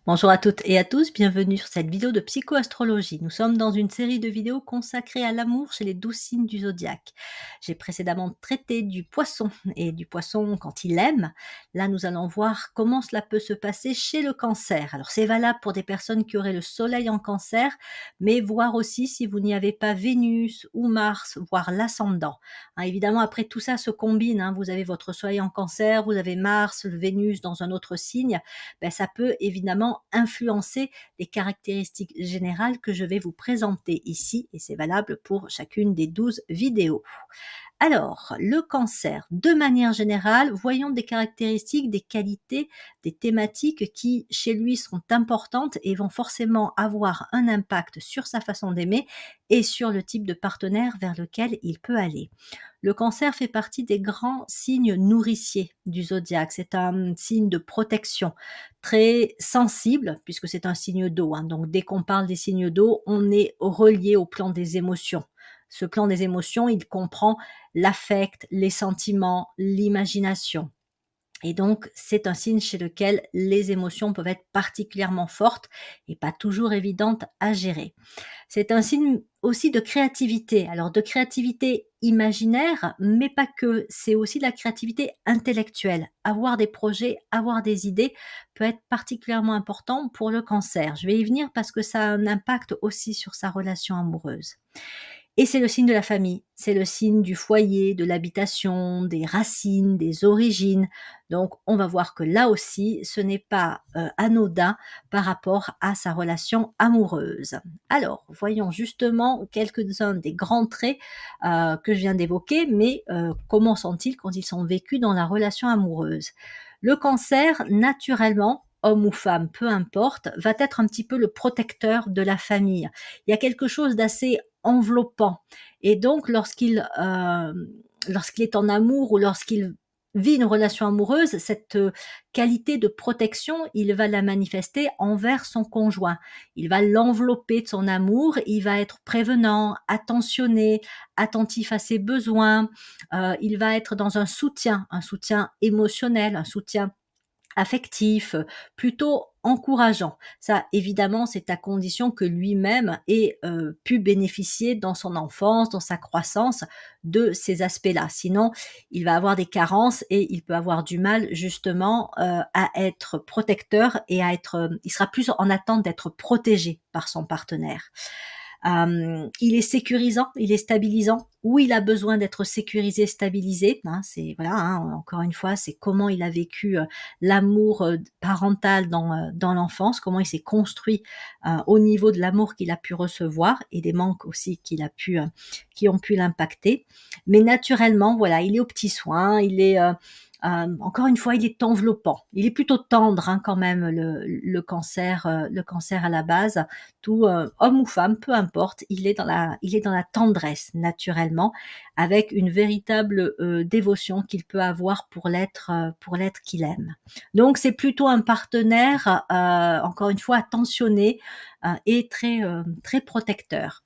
Bonjour à toutes et à tous, bienvenue sur cette vidéo de psychoastrologie. Nous sommes dans une série de vidéos consacrées à l'amour chez les 12 signes du zodiaque. J'ai précédemment traité du poisson et du poisson quand il aime. Là, nous allons voir comment cela peut se passer chez le cancer. Alors, c'est valable pour des personnes qui auraient le soleil en cancer, mais voir aussi si vous n'y avez pas Vénus ou Mars, voire l'ascendant. Évidemment, après tout ça se combine. Vous avez votre soleil en cancer, vous avez Mars, le Vénus dans un autre signe. Ça peut évidemment influencer les caractéristiques générales que je vais vous présenter ici, et c'est valable pour chacune des 12 vidéos. Alors, le cancer, de manière générale, voyons des caractéristiques, des qualités, des thématiques qui, chez lui, sont importantes et vont forcément avoir un impact sur sa façon d'aimer et sur le type de partenaire vers lequel il peut aller. Le cancer fait partie des grands signes nourriciers du zodiaque. C'est un signe de protection très sensible puisque c'est un signe d'eau. Donc, dès qu'on parle des signes d'eau, on est relié au plan des émotions. Ce plan des émotions, il comprend l'affect, les sentiments, l'imagination. Et donc, c'est un signe chez lequel les émotions peuvent être particulièrement fortes et pas toujours évidentes à gérer. C'est un signe aussi de créativité. Alors, de créativité imaginaire, mais pas que. C'est aussi de la créativité intellectuelle. Avoir des projets, avoir des idées peut être particulièrement important pour le cancer. Je vais y venir parce que ça a un impact aussi sur sa relation amoureuse. Et c'est le signe de la famille, c'est le signe du foyer, de l'habitation, des racines, des origines. Donc on va voir que là aussi, ce n'est pas anodin par rapport à sa relation amoureuse. Alors, voyons justement quelques-uns des grands traits que je viens d'évoquer, mais comment sont-ils quand ils sont vécus dans la relation amoureuse? Le cancer, naturellement, homme ou femme, peu importe, va être un petit peu le protecteur de la famille. Il y a quelque chose d'assez enveloppant. Et donc, lorsqu'il est en amour ou lorsqu'il vit une relation amoureuse, cette qualité de protection, il va la manifester envers son conjoint. Il va l'envelopper de son amour, il va être prévenant, attentionné, attentif à ses besoins, il va être dans un soutien émotionnel, un soutien affectif, plutôt encourageant. Ça, évidemment, c'est à condition que lui-même ait pu bénéficier dans son enfance, dans sa croissance, de ces aspects-là. Sinon, il va avoir des carences et il peut avoir du mal justement à être protecteur et il sera plus en attente d'être protégé par son partenaire. Il est sécurisant, il est stabilisant, où il a besoin d'être sécurisé, stabilisé. C'est voilà, encore une fois, c'est comment il a vécu l'amour parental dans l'enfance, comment il s'est construit au niveau de l'amour qu'il a pu recevoir et des manques aussi qui ont pu l'impacter. Mais naturellement, voilà, il est aux petits soins, il est encore une fois, il est enveloppant. Il est plutôt tendre quand même le cancer à la base. Tout homme ou femme, peu importe, il est dans la tendresse naturellement, avec une véritable dévotion qu'il peut avoir pour l'être qu'il aime. Donc c'est plutôt un partenaire, encore une fois, attentionné et très protecteur.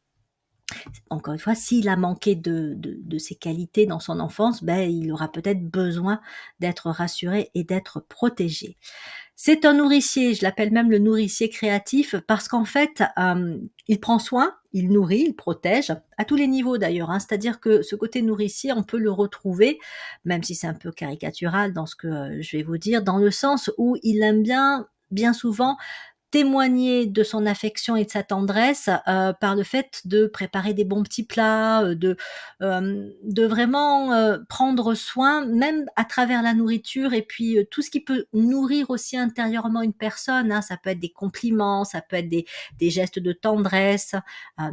Encore une fois, s'il a manqué de ces qualités dans son enfance, il aura peut-être besoin d'être rassuré et d'être protégé. C'est un nourricier, je l'appelle même le nourricier créatif, parce qu'en fait, il prend soin, il nourrit, il protège, à tous les niveaux d'ailleurs. C'est-à-dire que ce côté nourricier, on peut le retrouver, même si c'est un peu caricatural dans ce que je vais vous dire, dans le sens où il aime bien souvent, témoigner de son affection et de sa tendresse par le fait de préparer des bons petits plats, de vraiment prendre soin, même à travers la nourriture, et puis tout ce qui peut nourrir aussi intérieurement une personne. Ça peut être des compliments, ça peut être des gestes de tendresse.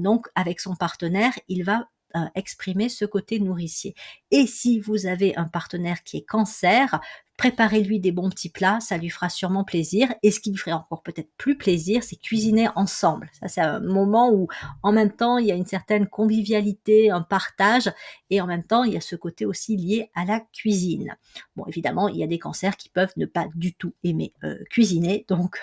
Donc avec son partenaire, il va exprimer ce côté nourricier. Et si vous avez un partenaire qui est cancer, préparez-lui des bons petits plats, ça lui fera sûrement plaisir. Et ce qui lui ferait encore peut-être plus plaisir, c'est cuisiner ensemble. Ça, c'est un moment où, en même temps, il y a une certaine convivialité, un partage, et en même temps, il y a ce côté aussi lié à la cuisine. Bon, évidemment, il y a des cancers qui peuvent ne pas du tout aimer cuisiner, donc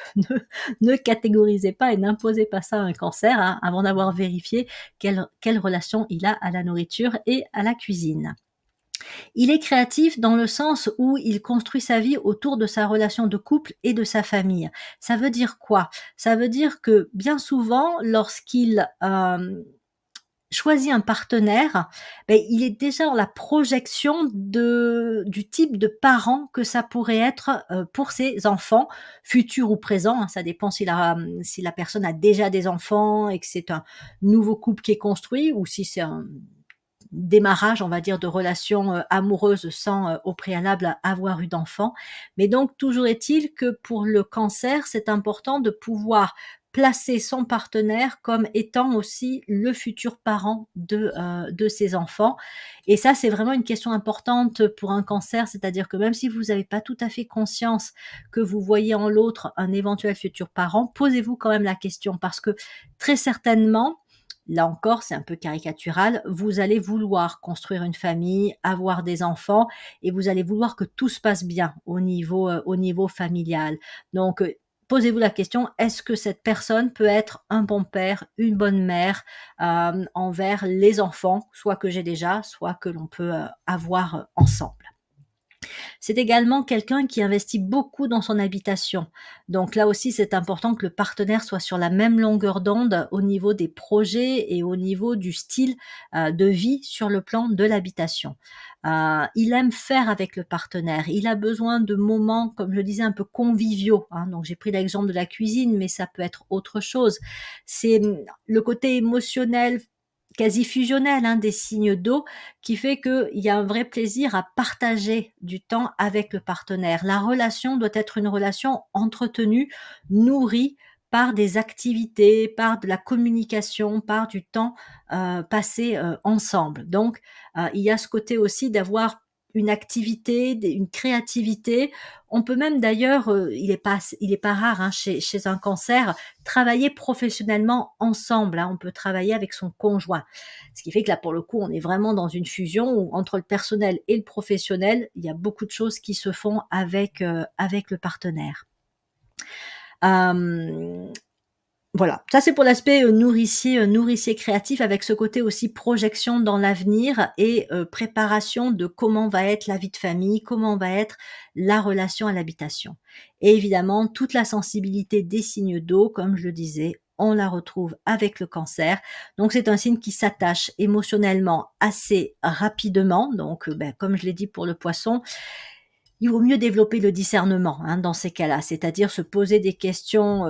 ne catégorisez pas et n'imposez pas ça à un cancer avant d'avoir vérifié quelle relation il a à la nourriture et à la cuisine. Il est créatif dans le sens où il construit sa vie autour de sa relation de couple et de sa famille. Ça veut dire quoi? Ça veut dire que bien souvent, lorsqu'il, choisit un partenaire, beh, il est déjà dans la projection du type de parent que ça pourrait être, pour ses enfants, futurs ou présents, hein. Ça dépend si la personne a déjà des enfants et que c'est un nouveau couple qui est construit ou si c'est un démarrage, on va dire, de relations, amoureuses sans, au préalable avoir eu d'enfant. Mais donc toujours est-il que pour le cancer, c'est important de pouvoir placer son partenaire comme étant aussi le futur parent de ses enfants et ça, c'est vraiment une question importante pour un cancer. C'est-à-dire que même si vous n'avez pas tout à fait conscience que vous voyez en l'autre un éventuel futur parent, posez-vous quand même la question parce que très certainement, là encore, c'est un peu caricatural, vous allez vouloir construire une famille, avoir des enfants et vous allez vouloir que tout se passe bien au niveau familial. Donc, posez-vous la question, est-ce que cette personne peut être un bon père, une bonne mère, envers les enfants, soit que j'ai déjà, soit que l'on peut, avoir, ensemble? C'est également quelqu'un qui investit beaucoup dans son habitation. Donc là aussi, c'est important que le partenaire soit sur la même longueur d'onde au niveau des projets et au niveau du style de vie sur le plan de l'habitation. Il aime faire avec le partenaire. Il a besoin de moments, comme je disais, un peu conviviaux, hein. Donc j'ai pris l'exemple de la cuisine, mais ça peut être autre chose. C'est le côté émotionnel, quasi fusionnel, hein, des signes d'eau qui fait qu'il y a un vrai plaisir à partager du temps avec le partenaire. La relation doit être une relation entretenue, nourrie par des activités, par de la communication, par du temps passé ensemble. Donc, il y a ce côté aussi d'avoir une activité, une créativité. On peut même d'ailleurs, il est pas rare hein, chez un cancer, travailler professionnellement ensemble. Hein. On peut travailler avec son conjoint. Ce qui fait que là, pour le coup, on est vraiment dans une fusion où entre le personnel et le professionnel, il y a beaucoup de choses qui se font avec le partenaire. Hem, voilà, ça c'est pour l'aspect, nourricier créatif avec ce côté aussi projection dans l'avenir et préparation de comment va être la vie de famille, comment va être la relation à l'habitation. Et évidemment, toute la sensibilité des signes d'eau, comme je le disais, on la retrouve avec le cancer. Donc c'est un signe qui s'attache émotionnellement assez rapidement. Donc, comme je l'ai dit pour le poisson, il vaut mieux développer le discernement, hein, dans ces cas-là, c'est-à-dire se poser des questions,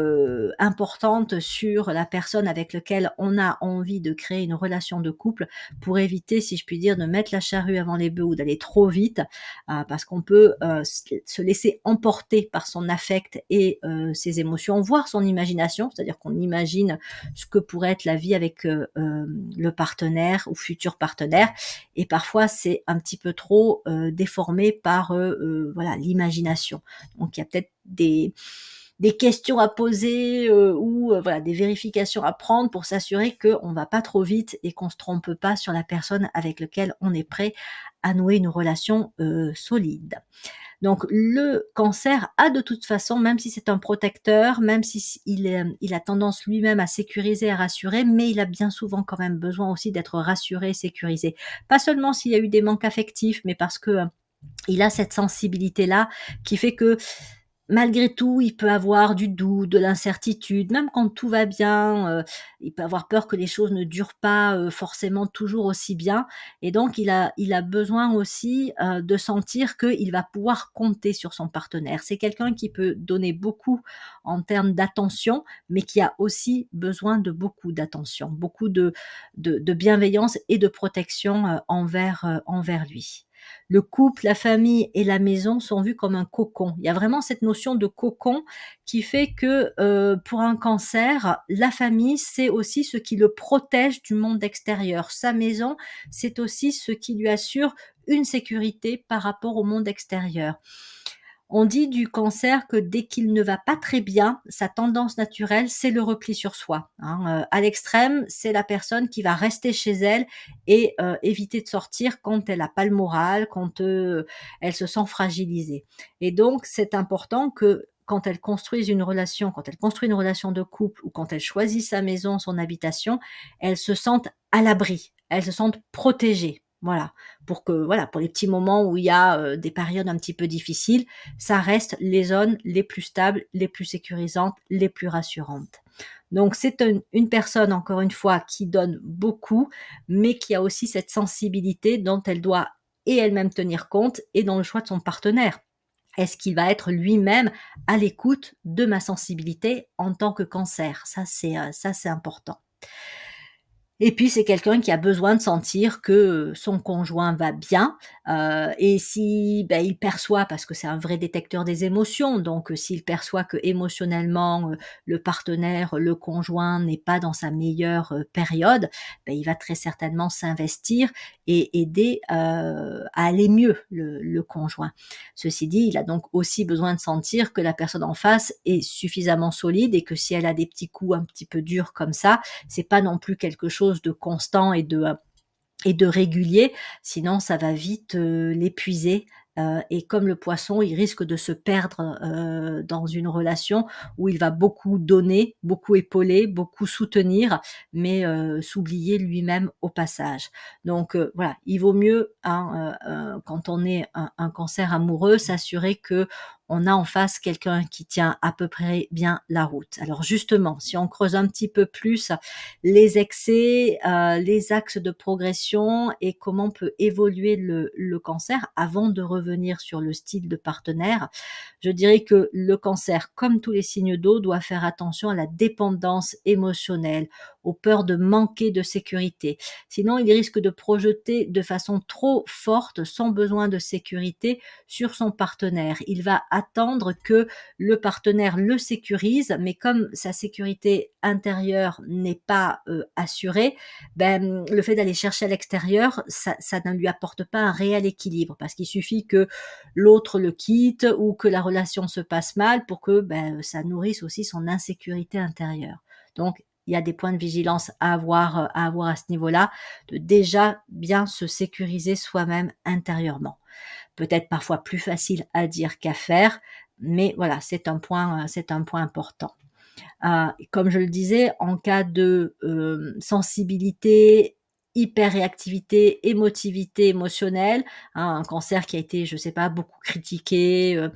importantes sur la personne avec lequel on a envie de créer une relation de couple pour éviter, si je puis dire, de mettre la charrue avant les bœufs ou d'aller trop vite, parce qu'on peut, se laisser emporter par son affect et ses émotions, voire son imagination, c'est-à-dire qu'on imagine ce que pourrait être la vie avec, le partenaire ou futur partenaire et parfois c'est un petit peu trop, déformé par, voilà, l'imagination. Donc il y a peut-être des questions à poser, ou voilà, des vérifications à prendre pour s'assurer qu'on va pas trop vite et qu'on se trompe pas sur la personne avec laquelle on est prêt à nouer une relation, solide. Donc le cancer a de toute façon, même si c'est un protecteur, même si il a tendance lui-même à sécuriser, à rassurer, mais il a bien souvent quand même besoin aussi d'être rassuré, sécurisé. Pas seulement s'il y a eu des manques affectifs, mais parce que, il a cette sensibilité-là qui fait que malgré tout, il peut avoir du doute, de l'incertitude, même quand tout va bien, il peut avoir peur que les choses ne durent pas, forcément toujours aussi bien et donc il a besoin aussi, de sentir qu'il va pouvoir compter sur son partenaire. C'est quelqu'un qui peut donner beaucoup en termes d'attention, mais qui a aussi besoin de beaucoup d'attention, beaucoup de bienveillance et de protection, envers lui. Le couple, la famille et la maison sont vus comme un cocon. Il y a vraiment cette notion de cocon qui fait que, pour un cancer, la famille, c'est aussi ce qui le protège du monde extérieur. Sa maison, c'est aussi ce qui lui assure une sécurité par rapport au monde extérieur. On dit du cancer que dès qu'il ne va pas très bien, sa tendance naturelle, c'est le repli sur soi, hein. À l'extrême, c'est la personne qui va rester chez elle et éviter de sortir quand elle a pas le moral, quand, elle se sent fragilisée et donc c'est important que quand elle construit une relation de couple ou quand elle choisit sa maison, son habitation, elle se sente à l'abri, elle se sente protégée. Voilà, pour les petits moments où il y a, des périodes un petit peu difficiles, ça reste les zones les plus stables, les plus sécurisantes, les plus rassurantes. Donc c'est une personne, encore une fois, qui donne beaucoup, mais qui a aussi cette sensibilité dont elle doit et elle-même tenir compte et dans le choix de son partenaire. Est-ce qu'il va être lui-même à l'écoute de ma sensibilité en tant que Cancer? Ça c'est important. Et puis c'est quelqu'un qui a besoin de sentir que, son conjoint va bien, et si, il perçoit parce que c'est un vrai détecteur des émotions, donc s'il perçoit que émotionnellement, le partenaire, le conjoint n'est pas dans sa meilleure, période, il va très certainement s'investir et aider, à aller mieux le conjoint. Ceci dit, il a donc aussi besoin de sentir que la personne en face est suffisamment solide et que si elle a des petits coups un petit peu durs comme ça, c'est pas non plus quelque chose de constant et de régulier, sinon ça va vite, l'épuiser, et comme le poisson, il risque de se perdre, dans une relation où il va beaucoup donner, beaucoup épauler, beaucoup soutenir, mais s'oublier lui-même au passage. Donc voilà, il vaut mieux, hein, quand on est un Cancer amoureux, s'assurer que on a en face quelqu'un qui tient à peu près bien la route. Alors justement, si on creuse un petit peu plus les excès, les axes de progression et comment peut évoluer le Cancer avant de revenir sur le style de partenaire. Je dirais que le Cancer, comme tous les signes d'eau, doit faire attention à la dépendance émotionnelle, aux peurs de manquer de sécurité. Sinon, il risque de projeter de façon trop forte, sans besoin de sécurité, sur son partenaire. Il va attendre que le partenaire le sécurise, mais comme sa sécurité intérieure n'est pas assurée, le fait d'aller chercher à l'extérieur, ça ne lui apporte pas un réel équilibre, parce qu'il suffit que l'autre le quitte ou que la relation se passe mal pour que ça nourrisse aussi son insécurité intérieure. Donc il y a des points de vigilance à avoir à ce niveau-là, de déjà bien se sécuriser soi-même intérieurement. Peut-être parfois plus facile à dire qu'à faire, mais voilà, c'est un point important. Comme je le disais, en cas de sensibilité, hyperréactivité, émotivité émotionnelle, hein, un Cancer qui a été, je sais pas, beaucoup critiqué,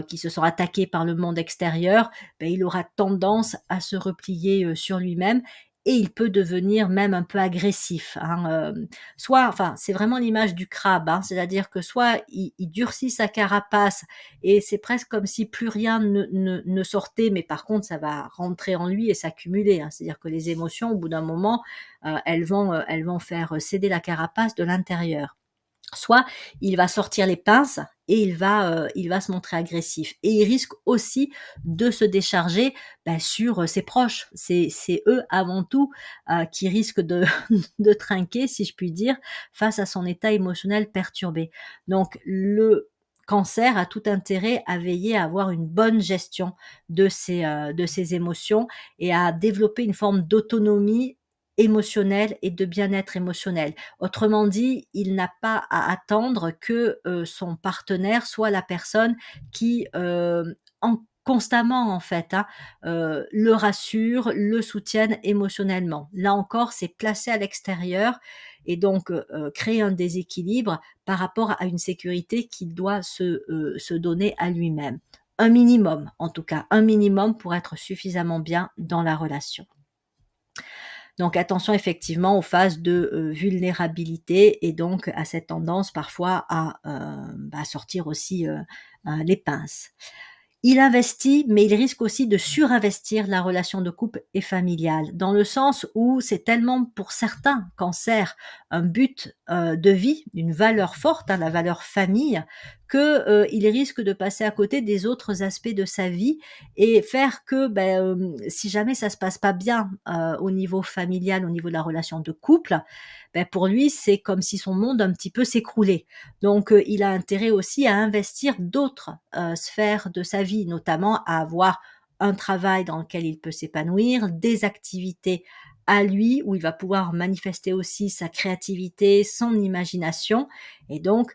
qui se sent attaqué par le monde extérieur, il aura tendance à se replier sur lui-même et il peut devenir même un peu agressif, hein, soit, enfin, c'est vraiment l'image du crabe, hein, c'est-à-dire que soit il durcit sa carapace et c'est presque comme si plus rien ne sortait, mais par contre ça va rentrer en lui et s'accumuler, hein. C'est-à-dire que les émotions, au bout d'un moment, elles vont faire céder la carapace de l'intérieur. Soit il va sortir les pinces et il va se montrer agressif et il risque aussi de se décharger, sur ses proches. C'est eux avant tout, qui risquent de de trinquer, si je puis dire, face à son état émotionnel perturbé. Donc le Cancer a tout intérêt à veiller à avoir une bonne gestion de ses émotions et à développer une forme d'autonomie émotionnelle et de bien-être émotionnel. Autrement dit, il n'a pas à attendre que, son partenaire soit la personne qui, constamment en fait, hein, le rassure, le soutienne émotionnellement. Là encore, c'est placé à l'extérieur et donc créer un déséquilibre par rapport à une sécurité qu'il doit se donner à lui-même. Un minimum, en tout cas, un minimum pour être suffisamment bien dans la relation. Donc attention effectivement aux phases de, vulnérabilité et donc à cette tendance parfois à, sortir aussi, les pinces. Il investit, mais il risque aussi de surinvestir la relation de couple et familiale, dans le sens où c'est tellement pour certains Cancers un but, de vie, une valeur forte, hein, la valeur famille, que, il risque de passer à côté des autres aspects de sa vie et faire que, si jamais ça se passe pas bien, au niveau familial, au niveau de la relation de couple, pour lui, c'est comme si son monde un petit peu s'écroulait. Donc, il a intérêt aussi à investir d'autres, sphères de sa vie, notamment à avoir un travail dans lequel il peut s'épanouir, des activités à lui, où il va pouvoir manifester aussi sa créativité, son imagination et donc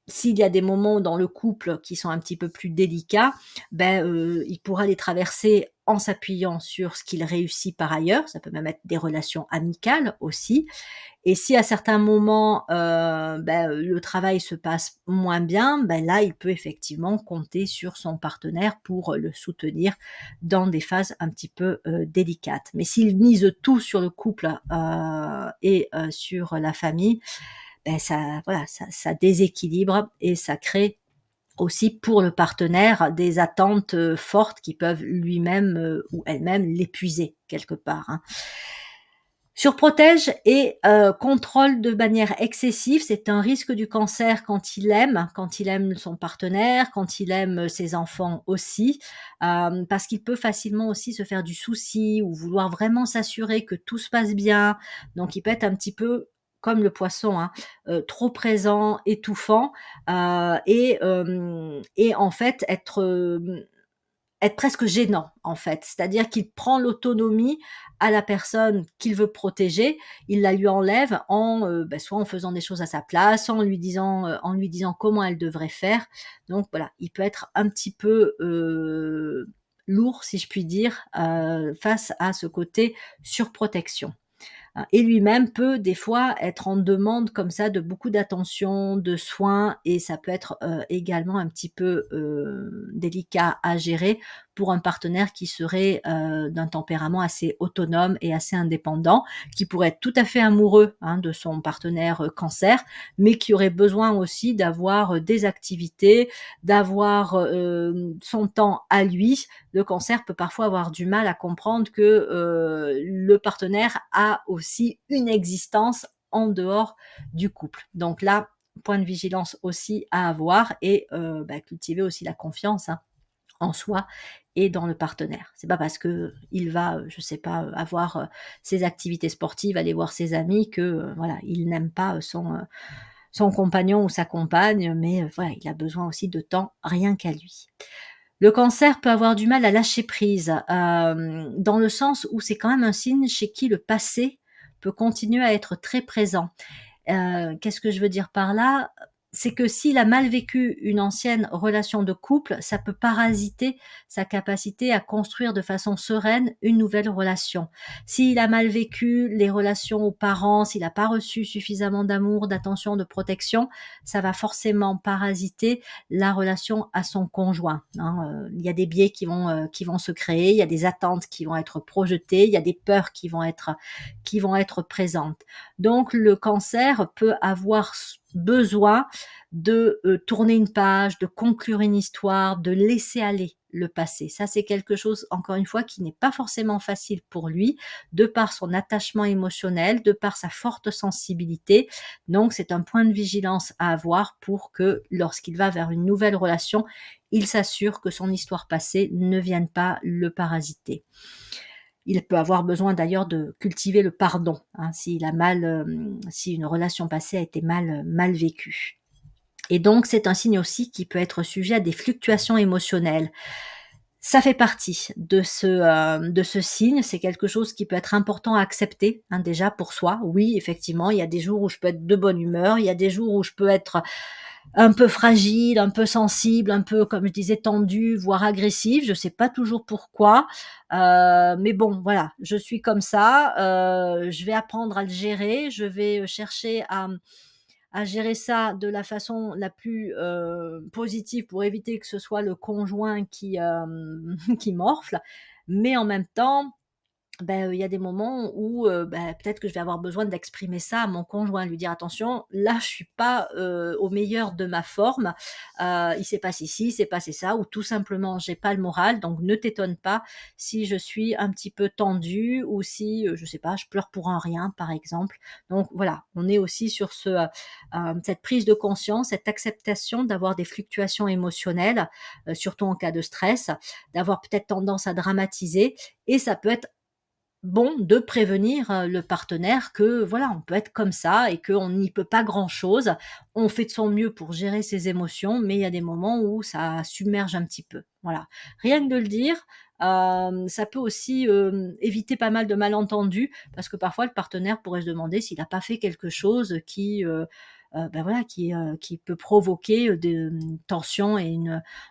s'il y a des moments dans le couple qui sont un petit peu plus délicats, il pourra les traverser en s'appuyant sur ce qu'il réussit par ailleurs, ça peut même être des relations amicales aussi. Et si à certains moments, le travail se passe moins bien, là, il peut effectivement compter sur son partenaire pour le soutenir dans des phases un petit peu, délicates. Mais s'il mise tout sur le couple, sur la famille, ça voilà, ça déséquilibre et ça crée aussi pour le partenaire des attentes, fortes qui peuvent lui-même, ou elle-même l'épuiser quelque part, hein. Surprotège et contrôle de manière excessive, c'est un risque du cancer quand il aime son partenaire, quand il aime ses enfants aussi, parce qu'il peut facilement aussi se faire du souci ou vouloir vraiment s'assurer que tout se passe bien. Donc il peut être un petit peu comme le poisson, hein, trop présent, étouffant, et en fait être presque gênant, en fait. C'est-à-dire qu'il prend l'autonomie à la personne qu'il veut protéger, il la lui enlève soit en faisant des choses à sa place, en lui disant comment elle devrait faire. Donc voilà, il peut être un petit peu, lourd, si je puis dire, face à ce côté surprotection. Et lui-même peut des fois être en demande comme ça de beaucoup d'attention, de soins et ça peut être, également un petit peu, délicat à gérer pour un partenaire qui serait, d'un tempérament assez autonome et assez indépendant, qui pourrait être tout à fait amoureux, hein, de son partenaire, cancer, mais qui aurait besoin aussi d'avoir, des activités, d'avoir, son temps à lui. Le cancer peut parfois avoir du mal à comprendre que le partenaire a aussi une existence en dehors du couple. Donc là, point de vigilance aussi à avoir et cultiver aussi la confiance, hein, en soi et dans le partenaire. C'est pas parce que il va, je sais pas, avoir ses activités sportives, aller voir ses amis que voilà, il n'aime pas son compagnon ou sa compagne, mais voilà, il a besoin aussi de temps rien qu'à lui. Le cancer peut avoir du mal à lâcher prise, dans le sens où c'est quand même un signe chez qui le passé peut continuer à être très présent. Qu'est-ce que je veux dire par là? C'est que s'il a mal vécu une ancienne relation de couple, ça peut parasiter sa capacité à construire de façon sereine une nouvelle relation. S'il a mal vécu les relations aux parents, s'il n'a pas reçu suffisamment d'amour, d'attention, de protection, ça va forcément parasiter la relation à son conjoint, hein. Il y a des biais qui vont se créer, il y a des attentes qui vont être projetées, il y a des peurs qui vont être présentes. Donc le cancer peut avoir besoin de tourner une page, de conclure une histoire, de laisser aller le passé. Ça, c'est quelque chose, encore une fois, qui n'est pas forcément facile pour lui, de par son attachement émotionnel, de par sa forte sensibilité. Donc, c'est un point de vigilance à avoir pour que, lorsqu'il va vers une nouvelle relation, il s'assure que son histoire passée ne vienne pas le parasiter. Il peut avoir besoin d'ailleurs de cultiver le pardon, hein, si une relation passée a été mal vécue. Et donc c'est un signe aussi qui peut être sujet à des fluctuations émotionnelles. Ça fait partie de ce signe, c'est quelque chose qui peut être important à accepter, hein, déjà pour soi. Oui, effectivement, il y a des jours où je peux être de bonne humeur, il y a des jours où je peux être un peu fragile, un peu sensible, un peu, comme je disais, tendue, voire agressive. Je sais pas toujours pourquoi, mais bon, voilà, je suis comme ça. Je vais apprendre à le gérer. Je vais chercher à gérer ça de la façon la plus positive pour éviter que ce soit le conjoint qui qui morfle. Mais en même temps, il y a des moments où, peut-être que je vais avoir besoin d'exprimer ça à mon conjoint, lui dire: «Attention, là, je suis pas, au meilleur de ma forme, il s'est passé ci, il s'est passé ça» ou tout simplement: «J'ai pas le moral, donc ne t'étonne pas si je suis un petit peu tendue ou si, je sais pas, je pleure pour un rien», par exemple. Donc voilà, on est aussi sur cette prise de conscience, cette acceptation d'avoir des fluctuations émotionnelles, surtout en cas de stress, d'avoir peut-être tendance à dramatiser et ça peut être bon de prévenir, le partenaire que voilà, on peut être comme ça et qu'on n'y peut pas grand-chose. On fait de son mieux pour gérer ses émotions, mais il y a des moments où ça submerge un petit peu. Voilà. Rien que de le dire, ça peut aussi, éviter pas mal de malentendus parce que parfois le partenaire pourrait se demander s'il n'a pas fait quelque chose qui, voilà, qui peut provoquer, des, tensions et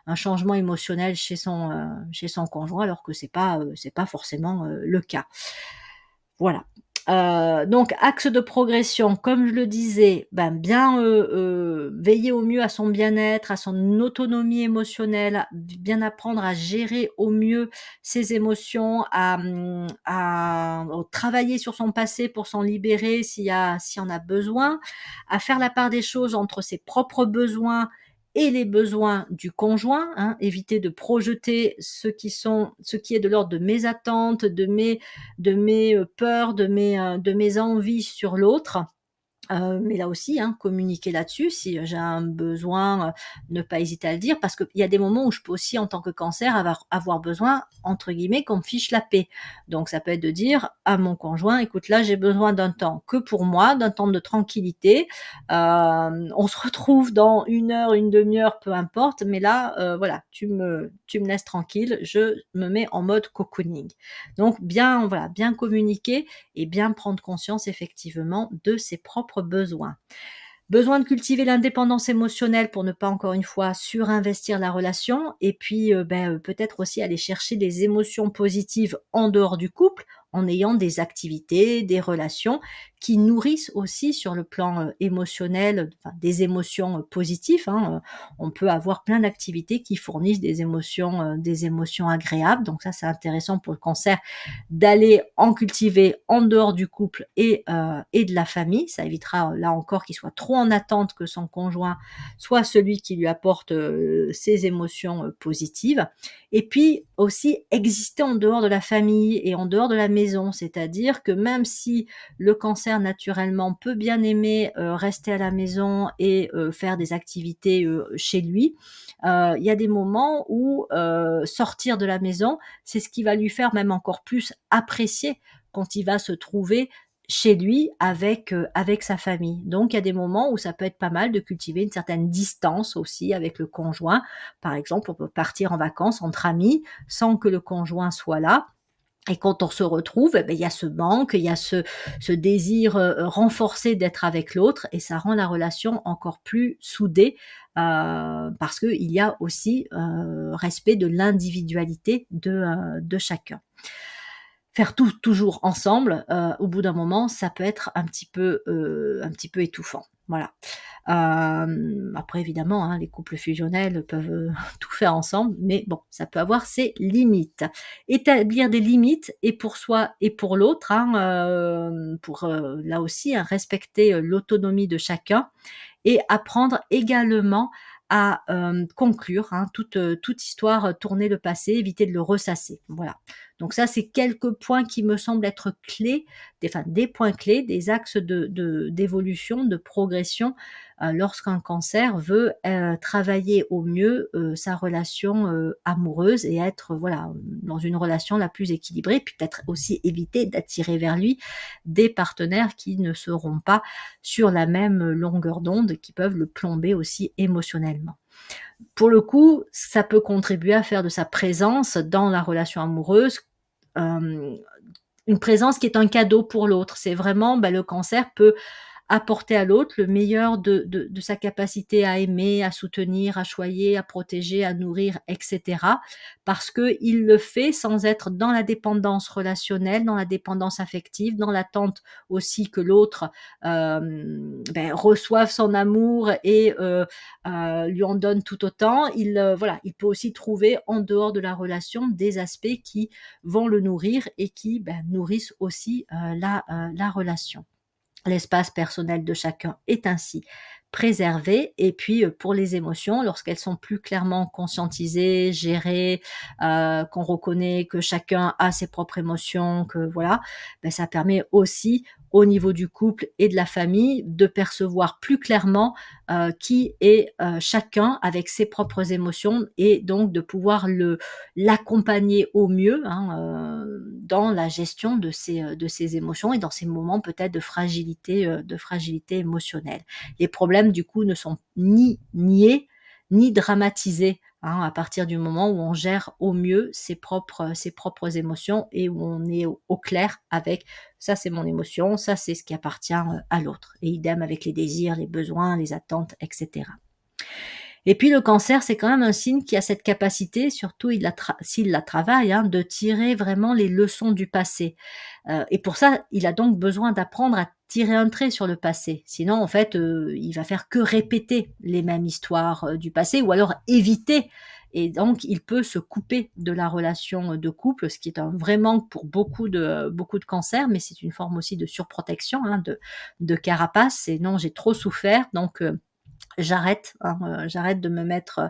un changement émotionnel chez son conjoint alors que c'est pas forcément, le cas. Voilà. Donc axe de progression, comme je le disais, ben, bien, veiller au mieux à son bien-être, à son autonomie émotionnelle, bien apprendre à gérer au mieux ses émotions, à travailler sur son passé pour s'en libérer s'il y en a besoin, à faire la part des choses entre ses propres besoins et les besoins du conjoint, hein, éviter de projeter ce qui est de l'ordre de mes attentes, de mes peurs, de mes envies sur l'autre. Mais là aussi, hein, communiquer là-dessus, si j'ai un besoin, ne pas hésiter à le dire, parce qu'il y a des moments où je peux aussi, en tant que cancer, avoir besoin, entre guillemets, qu'on me fiche la paix. Donc ça peut être de dire à mon conjoint, écoute, là j'ai besoin d'un temps que pour moi, d'un temps de tranquillité. On se retrouve dans 1 heure, une demi-heure, peu importe, mais là, voilà, tu me laisses tranquille, je me mets en mode cocooning. Donc bien, voilà, bien communiquer et bien prendre conscience effectivement de ses propres besoins. Besoin de cultiver l'indépendance émotionnelle pour ne pas, encore une fois, surinvestir la relation et puis, peut-être aussi aller chercher des émotions positives en dehors du couple, en ayant des activités, des relations qui nourrissent aussi sur le plan, émotionnel, enfin des émotions, positives, hein, on peut avoir plein d'activités qui fournissent des émotions agréables, donc ça, c'est intéressant pour le cancer d'aller en cultiver en dehors du couple et de la famille. Ça évitera, là encore, qu'il soit trop en attente que son conjoint soit celui qui lui apporte ses émotions positives. Et puis aussi exister en dehors de la famille et en dehors de la maison, c'est-à-dire que même si le cancer naturellement peut bien aimer rester à la maison et faire des activités chez lui, il y a des moments où sortir de la maison, c'est ce qui va lui faire même encore plus apprécier quand il va se trouver chez lui avec sa famille. Donc il y a des moments où ça peut être pas mal de cultiver une certaine distance aussi avec le conjoint. Par exemple, on peut partir en vacances entre amis sans que le conjoint soit là. Et quand on se retrouve, eh ben, il y a ce manque, il y a ce désir renforcé d'être avec l'autre et ça rend la relation encore plus soudée parce qu'il y a aussi respect de l'individualité de chacun. Faire tout toujours ensemble, au bout d'un moment, ça peut être un petit peu étouffant. Voilà. Après évidemment, hein, les couples fusionnels peuvent, tout faire ensemble, mais bon, ça peut avoir ses limites. Établir des limites et pour soi et pour l'autre, hein, pour, là aussi, hein, respecter, l'autonomie de chacun et apprendre également à, conclure, hein, toute histoire, tourner le passé, éviter de le ressasser. Voilà. Donc ça, c'est quelques points qui me semblent être clés, des points clés, des axes d'évolution, de progression, lorsqu'un cancer veut, travailler au mieux, sa relation, amoureuse et être, voilà, dans une relation la plus équilibrée. Puis peut-être aussi éviter d'attirer vers lui des partenaires qui ne seront pas sur la même longueur d'onde, qui peuvent le plomber aussi émotionnellement. Pour le coup, ça peut contribuer à faire de sa présence dans la relation amoureuse, hem, une présence qui est un cadeau pour l'autre. C'est vraiment, le cancer peut apporter à l'autre le meilleur de sa capacité à aimer, à soutenir, à choyer, à protéger, à nourrir, et cetera. Parce qu'il le fait sans être dans la dépendance relationnelle, dans la dépendance affective, dans l'attente aussi que l'autre, reçoive son amour et lui en donne tout autant. Voilà, il peut aussi trouver en dehors de la relation des aspects qui vont le nourrir et qui, nourrissent aussi, la relation. L'espace personnel de chacun est ainsi préservé et puis, pour les émotions, lorsqu'elles sont plus clairement conscientisées, gérées, qu'on reconnaît que chacun a ses propres émotions, que voilà, ça permet aussi au niveau du couple et de la famille de percevoir plus clairement, qui est, chacun avec ses propres émotions et donc de pouvoir l'accompagner au mieux, hein, dans la gestion de ses émotions et dans ces moments peut-être de fragilité émotionnelle. Les problèmes du coup ne sont ni niés, ni dramatisés hein, à partir du moment où on gère au mieux ses propres émotions et où on est au clair avec ça c'est mon émotion, ça c'est ce qui appartient à l'autre. Et idem avec les désirs, les besoins, les attentes, etc. Et puis le cancer, c'est quand même un signe qui a cette capacité, surtout s'il la travaille, hein, de tirer vraiment les leçons du passé. Et pour ça, il a donc besoin d'apprendre à tirer un trait sur le passé. Sinon, en fait, il va faire que répéter les mêmes histoires du passé ou alors éviter. Et donc, il peut se couper de la relation de couple, ce qui est un vrai manque pour beaucoup de cancers, mais c'est une forme aussi de surprotection, hein, de carapace. Et non, j'ai trop souffert, donc j'arrête, hein, j'arrête de me mettre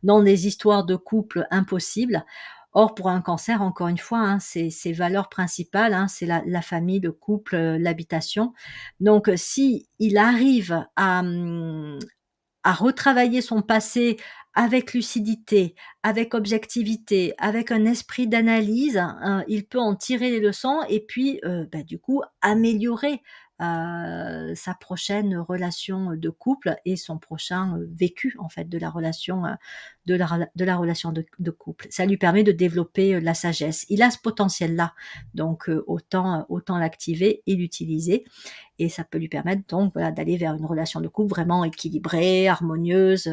dans des histoires de couple impossibles. Or, pour un cancer, encore une fois, hein, ses valeurs principales, hein, c'est la famille, le couple, l'habitation. Donc, si il arrive à retravailler son passé avec lucidité, avec objectivité, avec un esprit d'analyse, il peut en tirer les leçons et puis, du coup, améliorer, sa prochaine relation de couple et son prochain, vécu, en fait, de la relation, de la relation de couple. Ça lui permet de développer, la sagesse. Il a ce potentiel-là, donc autant l'activer et l'utiliser et ça peut lui permettre donc voilà, d'aller vers une relation de couple vraiment équilibrée, harmonieuse,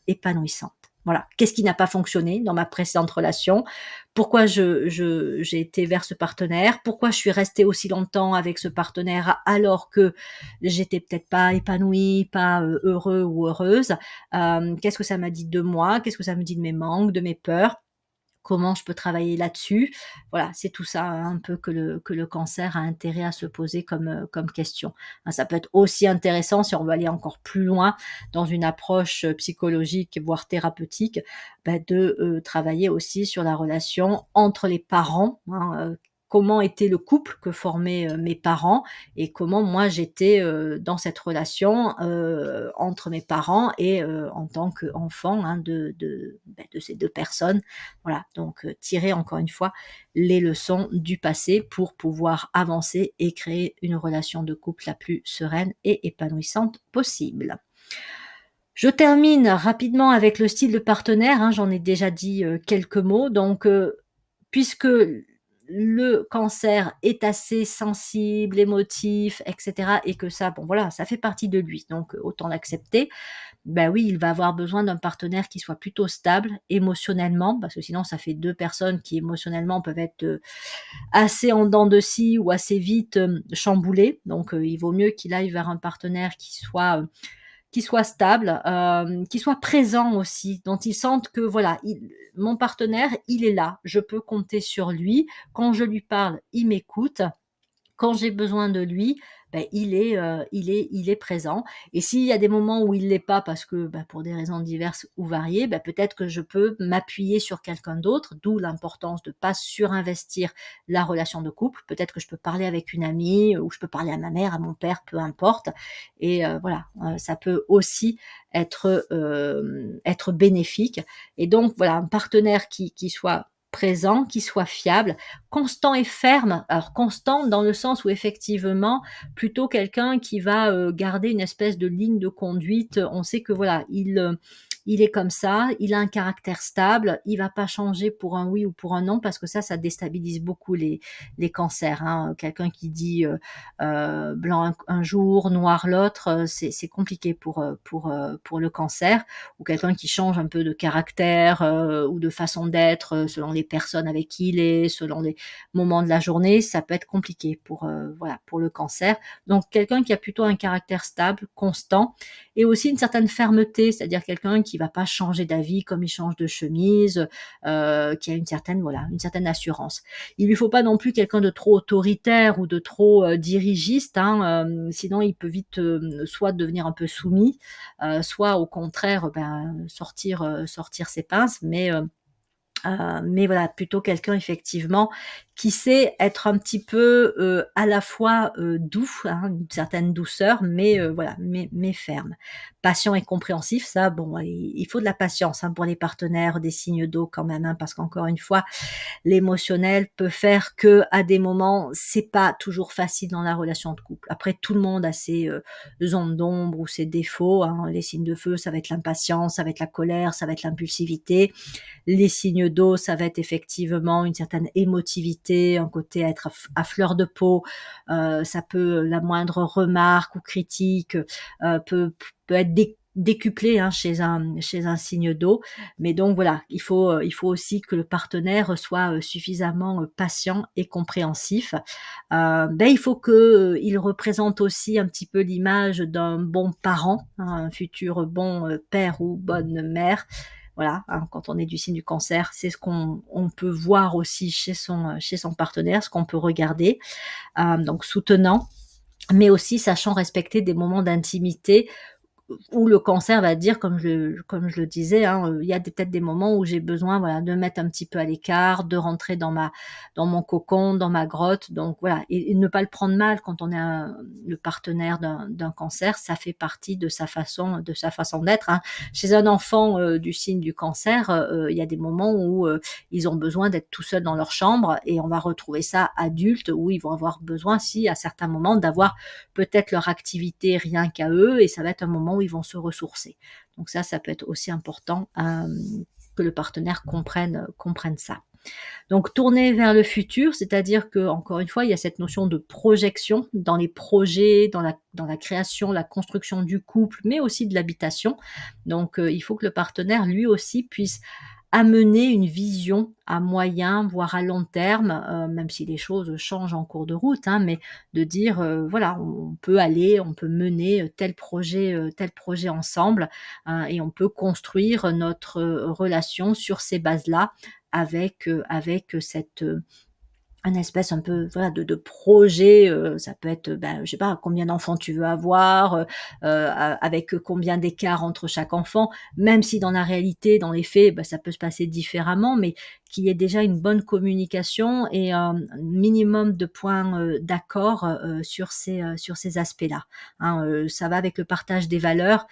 épanouissante. Voilà. Qu'est-ce qui n'a pas fonctionné dans ma précédente relation? Pourquoi j'ai été vers ce partenaire? Pourquoi je suis restée aussi longtemps avec ce partenaire alors que j'étais peut-être pas épanouie, pas heureux ou heureuse? Qu'est-ce que ça m'a dit de moi? Qu'est-ce que ça me dit de mes manques, de mes peurs? Comment je peux travailler là-dessus? Voilà, c'est tout ça hein, un peu que le cancer a intérêt à se poser comme question. Hein, ça peut être aussi intéressant si on veut aller encore plus loin dans une approche psychologique, voire thérapeutique, de travailler aussi sur la relation entre les parents, hein, comment était le couple que formaient mes parents et comment moi j'étais dans cette relation entre mes parents et en tant qu'enfant hein, de ces deux personnes. Voilà, donc tirer encore une fois les leçons du passé pour pouvoir avancer et créer une relation de couple la plus sereine et épanouissante possible. Je termine rapidement avec le style de partenaire, hein, j'en ai déjà dit quelques mots. Donc, puisque le cancer est assez sensible, émotif, etc., et que ça, bon voilà, ça fait partie de lui, donc autant l'accepter. Ben oui, il va avoir besoin d'un partenaire qui soit plutôt stable émotionnellement, parce que sinon ça fait deux personnes qui émotionnellement peuvent être assez en dents de scie ou assez vite chamboulées. Donc il vaut mieux qu'il aille vers un partenaire qui soit stable, qui soit présent aussi, dont ils sentent que voilà, mon partenaire, il est là, je peux compter sur lui. Quand je lui parle, il m'écoute. Quand j'ai besoin de lui, il est présent. Et s'il y a des moments où il l'est pas parce que, pour des raisons diverses ou variées, peut-être que je peux m'appuyer sur quelqu'un d'autre, d'où l'importance de pas surinvestir la relation de couple. Peut-être que je peux parler avec une amie ou je peux parler à ma mère, à mon père, peu importe. Et voilà, ça peut aussi être bénéfique. Et donc voilà, un partenaire qui soit présent, qui soit fiable, constant et ferme. Alors constant dans le sens où effectivement, plutôt quelqu'un qui va garder une espèce de ligne de conduite. On sait que voilà, il est comme ça, il a un caractère stable, il va pas changer pour un oui ou pour un non parce que ça déstabilise beaucoup les cancers. Hein. Quelqu'un qui dit blanc un jour, noir l'autre, c'est compliqué pour le cancer. Ou quelqu'un qui change un peu de caractère ou de façon d'être selon les personnes avec qui il est, selon les moments de la journée, ça peut être compliqué pour le cancer. Donc quelqu'un qui a plutôt un caractère stable, constant, et aussi une certaine fermeté, c'est-à-dire quelqu'un qui va pas changer d'avis comme il change de chemise, qui a une certaine assurance. Il lui faut pas non plus quelqu'un de trop autoritaire ou de trop dirigiste, hein, sinon il peut vite soit devenir un peu soumis, soit au contraire sortir ses pinces, mais voilà, plutôt quelqu'un effectivement qui sait être un petit peu, à la fois, doux, hein, une certaine douceur, mais voilà, mais ferme. Patient et compréhensif, ça bon, il faut de la patience, hein, pour les partenaires des signes d'eau quand même, hein, parce qu'encore une fois, l'émotionnel peut faire que à des moments, c'est pas toujours facile dans la relation de couple. Après, tout le monde a ses, zones d'ombre ou ses défauts, hein. Les signes de feu, ça va être l'impatience, ça va être la colère, ça va être l'impulsivité. Les signes d'eau, ça va être effectivement une certaine émotivité, un côté à être à fleur de peau. Ça peut la moindre remarque ou critique, peut être décuplée, hein, chez un signe d'eau. Mais donc voilà, il faut aussi que le partenaire soit, suffisamment, patient et compréhensif. Il faut que, il représente aussi un petit peu l'image d'un bon parent, hein, un futur bon, père ou bonne mère. Voilà, hein, quand on est du signe du cancer, c'est ce qu'on peut voir aussi chez son partenaire, ce qu'on peut regarder. Donc soutenant, mais aussi sachant respecter des moments d'intimité où le cancer va dire, comme je le disais, hein, il y a peut-être des moments où j'ai besoin, voilà, de me mettre un petit peu à l'écart, de rentrer dans mon cocon, dans ma grotte. Donc voilà, et ne pas le prendre mal quand on est le partenaire d'un cancer, ça fait partie de sa façon d'être, hein. Chez un enfant du signe du cancer, il y a des moments où ils ont besoin d'être tout seuls dans leur chambre, et on va retrouver ça adulte où ils vont avoir besoin, si à certains moments, d'avoir peut-être leur activité rien qu'à eux, et ça va être un moment où ils vont se ressourcer. Donc ça peut être aussi important, que le partenaire comprenne ça. Donc tourner vers le futur, c'est-à-dire que encore une fois, il y a cette notion de projection dans les projets, dans la création, la construction du couple, mais aussi de l'habitation. Donc il faut que le partenaire, lui aussi, puisse amener une vision à moyen, voire à long terme, même si les choses changent en cours de route, hein, mais de dire, voilà, on peut mener, tel projet ensemble, et on peut construire notre, relation sur ces bases-là avec cette, un espèce un peu, voilà, de projet, ça peut être, je sais pas, combien d'enfants tu veux avoir, avec combien d'écart entre chaque enfant, même si dans la réalité, dans les faits, ça peut se passer différemment, mais qu'il y ait déjà une bonne communication et un minimum de points, d'accord, sur ces aspects-là, hein. Ça va avec le partage des valeurs.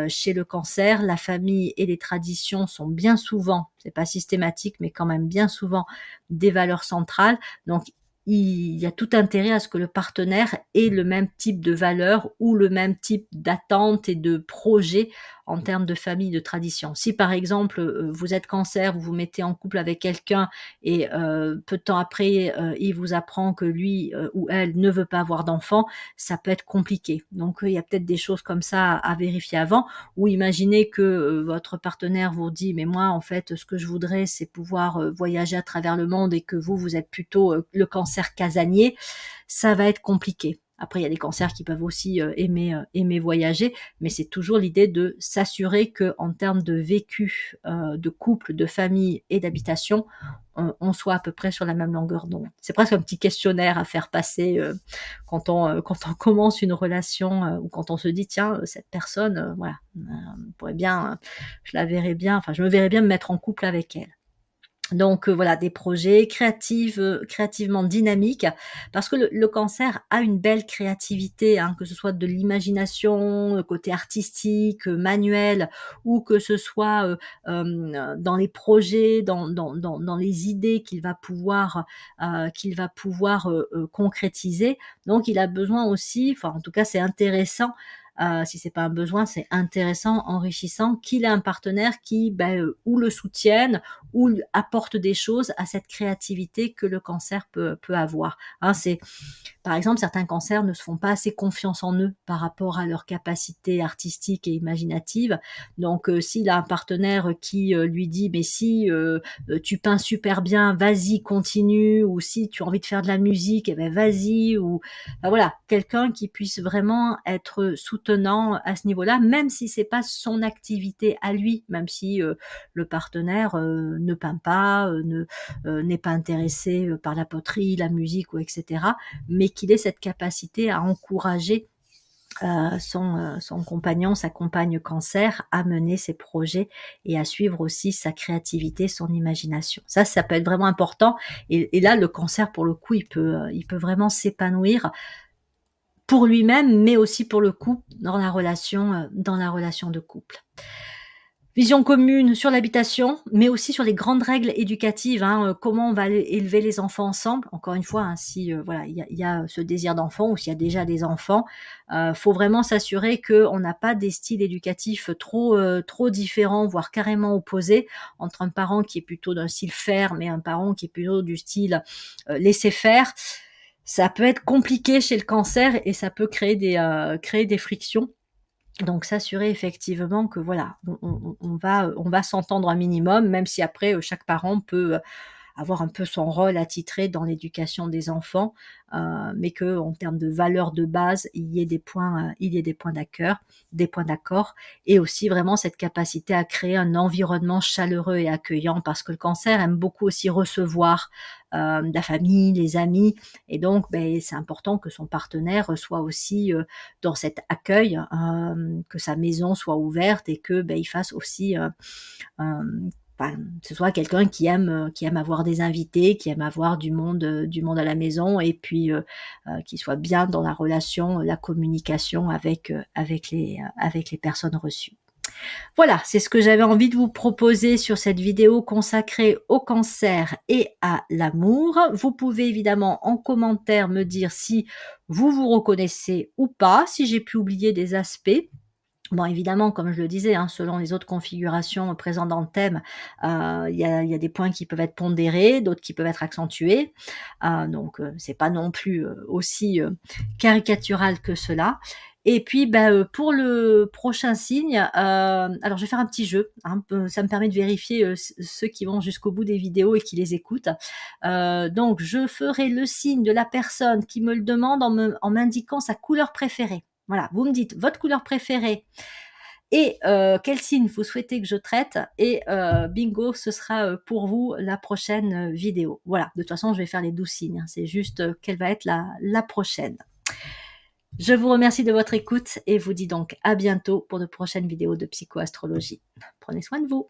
Chez le cancer, la famille et les traditions sont bien souvent, c'est pas systématique, mais quand même bien souvent des valeurs centrales. Donc, il y a tout intérêt à ce que le partenaire ait le même type de valeurs ou le même type d'attente et de projet en termes de famille, de tradition. Si par exemple, vous êtes cancer, vous vous mettez en couple avec quelqu'un et peu de temps après, il vous apprend que lui, ou elle ne veut pas avoir d'enfant, ça peut être compliqué. Donc, il y a peut-être des choses comme ça à vérifier avant, ou imaginez que, votre partenaire vous dit: «Mais moi, en fait, ce que je voudrais, c'est pouvoir, voyager à travers le monde», et que vous êtes plutôt, le cancer casanier, ça va être compliqué. Après, il y a des cancers qui peuvent aussi, aimer voyager, mais c'est toujours l'idée de s'assurer que, en termes de vécu, de couple, de famille et d'habitation, on soit à peu près sur la même longueur d'onde. C'est presque un petit questionnaire à faire passer, quand on commence une relation, ou quand on se dit: «Tiens, cette personne, voilà, pourrait bien, je la verrais bien, enfin, je me verrais bien me mettre en couple avec elle». Donc voilà, des projets créativement dynamiques, parce que le cancer a une belle créativité, hein, que ce soit de l'imagination, côté artistique, manuel, ou que ce soit, dans les projets, dans les idées qu'il va pouvoir, concrétiser. Donc il a besoin aussi, enfin en tout cas c'est intéressant, si c'est pas un besoin, c'est intéressant, enrichissant, qu'il ait un partenaire qui, ou le soutienne, ou lui apporte des choses à cette créativité que le cancer peut avoir, hein. C'est par exemple, certains cancers ne se font pas assez confiance en eux par rapport à leurs capacités artistiques et imaginatives. Donc, s'il a un partenaire qui, lui dit: «Mais si, tu peins super bien, vas-y, continue», ou «Si tu as envie de faire de la musique, eh ben vas-y», ou voilà, quelqu'un qui puisse vraiment être soutenant à ce niveau-là, même si c'est pas son activité à lui, même si, le partenaire, ne peint pas, n'est pas intéressé, par la poterie, la musique ou et cetera, mais qu'il ait cette capacité à encourager son compagnon, sa compagne cancer, à mener ses projets et à suivre aussi sa créativité, son imagination. Ça peut être vraiment important et là, le cancer, pour le coup, il peut vraiment s'épanouir pour lui-même, mais aussi pour le couple, dans la relation de couple. Vision commune sur l'habitation, mais aussi sur les grandes règles éducatives, hein, comment on va élever les enfants ensemble. Encore une fois, hein, si voilà, il y a ce désir d'enfant ou s'il y a déjà des enfants, faut vraiment s'assurer qu'on n'a pas des styles éducatifs trop différents, voire carrément opposés, entre un parent qui est plutôt d'un style ferme et un parent qui est plutôt du style laisser faire. Ça peut être compliqué chez le cancer et ça peut créer des frictions. Donc s'assurer effectivement que voilà, on va s'entendre un minimum, même si après, chaque parent peut, avoir un peu son rôle attitré dans l'éducation des enfants, mais qu'en termes de valeurs de base, il y ait des points d'accord et aussi vraiment cette capacité à créer un environnement chaleureux et accueillant parce que le cancer aime beaucoup aussi recevoir, la famille, les amis et donc beh, c'est important que son partenaire soit aussi, dans cet accueil, que sa maison soit ouverte et que, beh, il fasse aussi, enfin, ce soit quelqu'un qui aime avoir des invités, qui aime avoir du monde à la maison et puis, qui soit bien dans la relation, la communication avec les personnes reçues. Voilà, c'est ce que j'avais envie de vous proposer sur cette vidéo consacrée au cancer et à l'amour. Vous pouvez évidemment en commentaire me dire si vous vous reconnaissez ou pas, si j'ai pu oublier des aspects. Bon, évidemment, comme je le disais, hein, selon les autres configurations présentes dans le thème, il y a des points qui peuvent être pondérés, d'autres qui peuvent être accentués. Donc, c'est pas non plus aussi caricatural que cela. Et puis, bah, pour le prochain signe, alors je vais faire un petit jeu, hein, ça me permet de vérifier ceux qui vont jusqu'au bout des vidéos et qui les écoutent. Donc, je ferai le signe de la personne qui me le demande en m'indiquant sa couleur préférée. Voilà, vous me dites votre couleur préférée et quel signe vous souhaitez que je traite et bingo, ce sera pour vous la prochaine vidéo. Voilà, de toute façon, je vais faire les 12 signes, hein, c'est juste quelle va être la prochaine. Je vous remercie de votre écoute et vous dis donc à bientôt pour de prochaines vidéos de psychoastrologie. Prenez soin de vous.